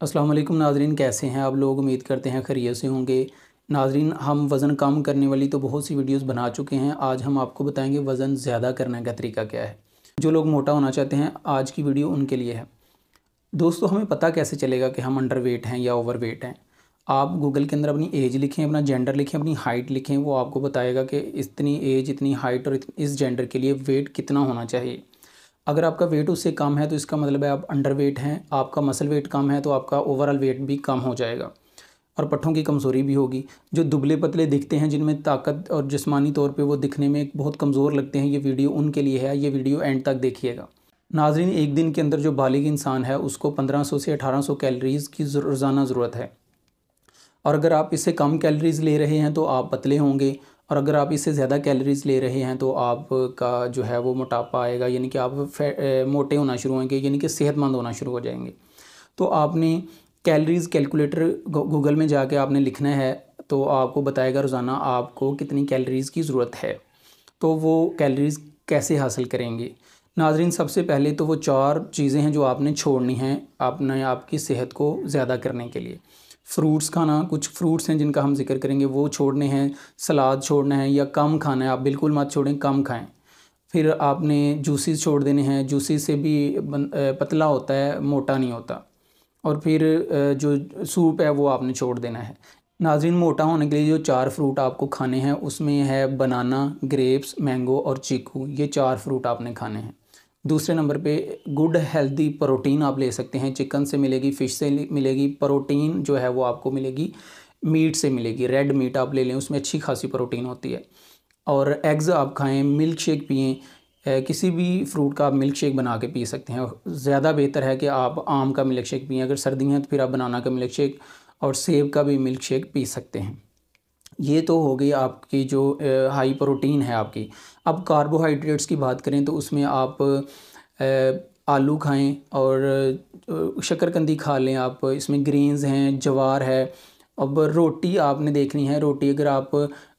अस्सलाम वालेकुम नाज़रीन, कैसे हैं आप लोग? उम्मीद करते हैं खैरियत से होंगे। नाज़रीन, हम वज़न कम करने वाली तो बहुत सी वीडियोस बना चुके हैं। आज हम आपको बताएंगे वज़न ज़्यादा करने का तरीका क्या है। जो लोग मोटा होना चाहते हैं, आज की वीडियो उनके लिए है। दोस्तों, हमें पता कैसे चलेगा कि हम अंडर वेट हैं या ओवर वेट हैं? आप गूगल के अंदर अपनी एज लिखें, अपना जेंडर लिखें, अपनी हाइट लिखें, वो आपको बताएगा कि इतनी एज, इतनी हाइट और इस जेंडर के लिए वेट कितना होना चाहिए। अगर आपका वेट उससे कम है तो इसका मतलब है आप अंडर वेट हैं। आपका मसल वेट कम है तो आपका ओवरऑल वेट भी कम हो जाएगा और पट्ठों की कमज़ोरी भी होगी। जो दुबले पतले दिखते हैं, जिनमें ताकत और जिस्मानी तौर पे वो दिखने में बहुत कमज़ोर लगते हैं, ये वीडियो उनके लिए है। ये वीडियो एंड तक देखिएगा। नाज़रीन, एक दिन के अंदर जो बालिग इंसान है उसको 1500 से 1800 कैलोरीज़ की रोज़ाना ज़रूरत है। और अगर आप इससे कम कैलोरीज़ ले रहे हैं तो आप पतले होंगे, और अगर आप इससे ज़्यादा कैलोरीज़ ले रहे हैं तो आपका जो है वो मोटापा आएगा, यानी कि आप मोटे होना शुरू होंगे, यानी कि सेहतमंद होना शुरू हो जाएंगे। तो आपने कैलोरीज़ कैलकुलेटर गूगल में जाके आपने लिखना है, तो आपको बताएगा रोज़ाना आपको कितनी कैलोरीज़ की ज़रूरत है। तो वो कैलोरीज़ कैसे हासिल करेंगे? नाज़रीन, सबसे पहले तो वो 4 चीज़ें हैं जो आपने छोड़नी हैं आपने आपकी सेहत को ज़्यादा करने के लिए। फ्रूट्स खाना, कुछ फ्रूट्स हैं जिनका हम ज़िक्र करेंगे, वो छोड़ने हैं। सलाद छोड़ना है या कम खाना है, आप बिल्कुल मत छोड़ें, कम खाएँ। फिर आपने जूसेस छोड़ देने हैं, जूसेस से भी पतला होता है, मोटा नहीं होता। और फिर जो सूप है वो आपने छोड़ देना है। नाज़रीन, मोटा होने के लिए जो 4 फ्रूट आपको खाने हैं उसमें है बनाना, ग्रेप्स, मैंगो और चीकू। ये 4 फ्रूट आपने खाने हैं। दूसरे नंबर पे गुड हेल्दी प्रोटीन आप ले सकते हैं। चिकन से मिलेगी, फ़िश से मिलेगी। प्रोटीन जो है वो आपको मिलेगी मीट से मिलेगी। रेड मीट आप ले लें, उसमें अच्छी खासी प्रोटीन होती है। और एग्ज़ आप खाएँ, मिल्क शेक पिएँ। किसी भी फ्रूट का आप मिल्क शेक बना के पी सकते हैं। ज़्यादा बेहतर है कि आप आम का मिल्क शेक पिएँ। अगर सर्दी है तो फिर आप बनाना का मिल्क शेक और सेब का भी मिल्क शेक पी सकते हैं। ये तो हो गई आपकी जो हाई प्रोटीन है आपकी। अब कार्बोहाइड्रेट्स की बात करें तो उसमें आप आलू खाएं और शकरकंदी खा लें आप। इसमें ग्रेन्स हैं, ज्वार है। अब रोटी आपने देखनी है। रोटी अगर आप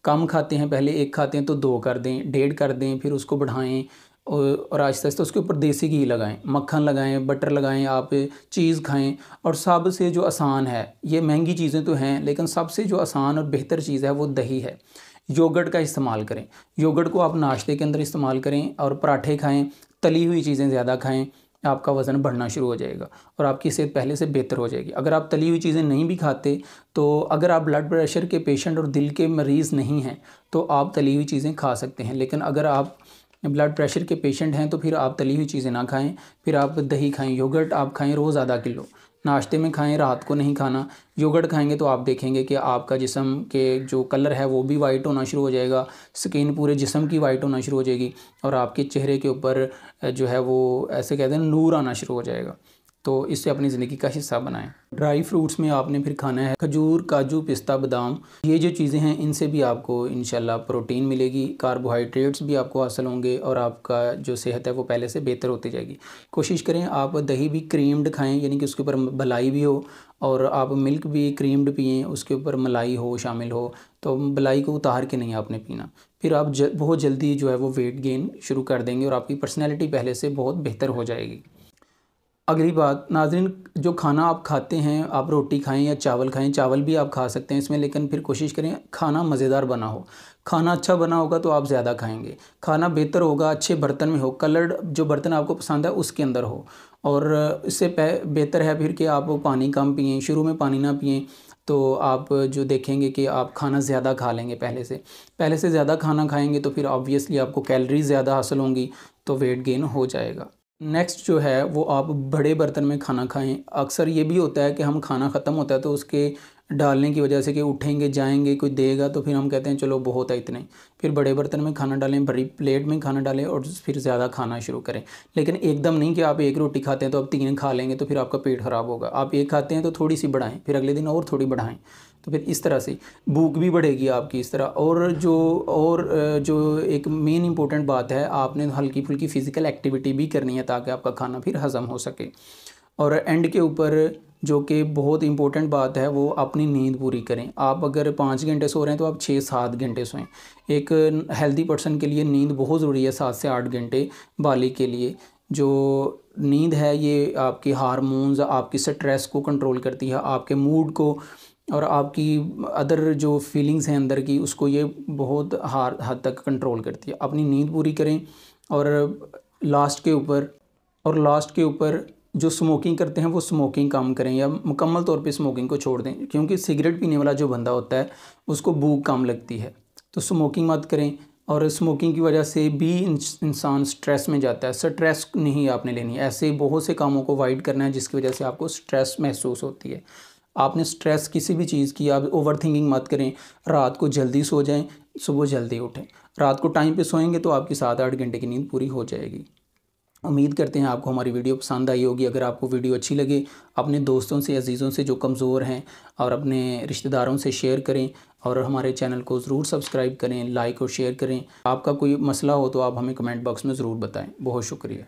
कम खाते हैं, पहले 1 खाते हैं तो 2 कर दें, 1.5 कर दें, फिर उसको बढ़ाएं और आहिस्ता आहिस्ता उसके ऊपर देसी घी लगाएं, मक्खन लगाएं, बटर लगाएं, आप चीज़ खाएं। और सबसे जो आसान है, ये महंगी चीज़ें तो हैं लेकिन सबसे जो आसान और बेहतर चीज़ है वो दही है। योगर्ट का इस्तेमाल करें। योगर्ट को आप नाश्ते के अंदर इस्तेमाल करें और पराठे खाएं। तली हुई चीज़ें ज़्यादा खाएं, आपका वज़न बढ़ना शुरू हो जाएगा और आपकी सेहत पहले से बेहतर हो जाएगी। अगर आप तली हुई चीज़ें नहीं भी खाते, तो अगर आप ब्लड प्रेशर के पेशेंट और दिल के मरीज़ नहीं हैं तो आप तली हुई चीज़ें खा सकते हैं। लेकिन अगर आप ब्लड प्रेशर के पेशेंट हैं तो फिर आप तली हुई चीज़ें ना खाएं। फिर आप दही खाएं, योगर्ट आप खाएं रोज़ आधा किलो। नाश्ते में खाएं, रात को नहीं खाना। योगर्ट खाएंगे तो आप देखेंगे कि आपका जिस्म के जो कलर है वो भी वाइट होना शुरू हो जाएगा। स्किन पूरे जिस्म की वाइट होना शुरू हो जाएगी और आपके चेहरे के ऊपर जो है वो ऐसे कहते हैं नूर आना शुरू हो जाएगा। तो इससे अपनी ज़िंदगी का हिस्सा बनाएं। ड्राई फ्रूट्स में आपने फिर खाना है खजूर, काजू, पिस्ता, बादाम। ये जो चीज़ें हैं इनसे भी आपको इंशाल्लाह प्रोटीन मिलेगी, कार्बोहाइड्रेट्स भी आपको हासिल होंगे और आपका जो सेहत है वो पहले से बेहतर होती जाएगी। कोशिश करें आप दही भी क्रीम्ड खाएं, यानी कि उसके ऊपर मलाई भी हो, और आप मिल्क भी क्रीम्ड पिएँ, उसके ऊपर मलाई हो, शामिल हो। तो मलाई को उतार के नहीं आपने पीना। फिर आप बहुत जल्दी जो है वो वेट गेन शुरू कर देंगे और आपकी पर्सनैलिटी पहले से बहुत बेहतर हो जाएगी। अगली बात नाज़रीन, जो खाना आप खाते हैं, आप रोटी खाएं या चावल खाएं, चावल भी आप खा सकते हैं इसमें, लेकिन फिर कोशिश करें खाना मज़ेदार बना हो। खाना अच्छा बना होगा तो आप ज़्यादा खाएंगे। खाना बेहतर होगा, अच्छे बर्तन में हो, कलर्ड जो बर्तन आपको पसंद है उसके अंदर हो। और इससे बेहतर है फिर कि आप पानी कम पिएँ, शुरू में पानी ना पिएँ। तो आप जो देखेंगे कि आप खाना ज़्यादा खा लेंगे, पहले से ज़्यादा खाना खाएंगे तो फिर ऑब्वियसली आपको कैलोरीज ज़्यादा हासिल होंगी, तो वेट गेन हो जाएगा। नेक्स्ट जो है वो आप बड़े बर्तन में खाना खाएं। अक्सर ये भी होता है कि हम खाना ख़त्म होता है तो उसके डालने की वजह से कि उठेंगे जाएंगे कोई देगा तो फिर हम कहते हैं चलो बहुत है इतने। फिर बड़े बर्तन में खाना डालें, बड़ी प्लेट में खाना डालें और फिर ज़्यादा खाना शुरू करें। लेकिन एकदम नहीं कि आप 1 रोटी खाते हैं तो आप 3 खा लेंगे तो फिर आपका पेट ख़राब होगा। आप 1 खाते हैं तो थोड़ी सी बढ़ाएं, फिर अगले दिन और थोड़ी बढ़ाएं, तो फिर इस तरह से भूख भी बढ़ेगी आपकी इस तरह। जो एक मेन इंपॉर्टेंट बात है, आपने हल्की फुल्की फ़िज़िकल एक्टिविटी भी करनी है ताकि आपका खाना फिर हज़म हो सके। और एंड के ऊपर जो कि बहुत इंपॉर्टेंट बात है, वो अपनी नींद पूरी करें। आप अगर 5 घंटे सो रहे हैं तो आप 6-7 घंटे सोएं। एक हेल्दी पर्सन के लिए नींद बहुत ज़रूरी है, 7 से 8 घंटे बालिग के लिए। जो नींद है ये आपके हार्मोन्स, आपकी स्ट्रेस को कंट्रोल करती है, आपके मूड को और आपकी अदर जो फीलिंग्स हैं अंदर की उसको ये बहुत हद तक कंट्रोल करती है। अपनी नींद पूरी करें और लास्ट के ऊपर जो स्मोकिंग करते हैं वो स्मोकिंग कम करें या मुकम्मल तौर पे स्मोकिंग को छोड़ दें, क्योंकि सिगरेट पीने वाला जो बंदा होता है उसको भूख कम लगती है। तो स्मोकिंग मत करें, और स्मोकिंग की वजह से भी इंसान स्ट्रेस में जाता है। स्ट्रेस नहीं आपने लेनी है, ऐसे बहुत से कामों को अवॉइड करना है जिसकी वजह से आपको स्ट्रेस महसूस होती है। आपने स्ट्रेस किसी भी चीज़ की, आप ओवर थिंकिंग मत करें। रात को जल्दी सो जाएं, सुबह जल्दी उठें। रात को टाइम पे सोएंगे तो आपकी 7-8 घंटे की नींद पूरी हो जाएगी। उम्मीद करते हैं आपको हमारी वीडियो पसंद आई होगी। अगर आपको वीडियो अच्छी लगे अपने दोस्तों से, अजीज़ों से जो कमज़ोर हैं और अपने रिश्तेदारों से शेयर करें, और हमारे चैनल को ज़रूर सब्सक्राइब करें, लाइक और शेयर करें। आपका कोई मसला हो तो आप हमें कमेंट बॉक्स में ज़रूर बताएं। बहुत शुक्रिया।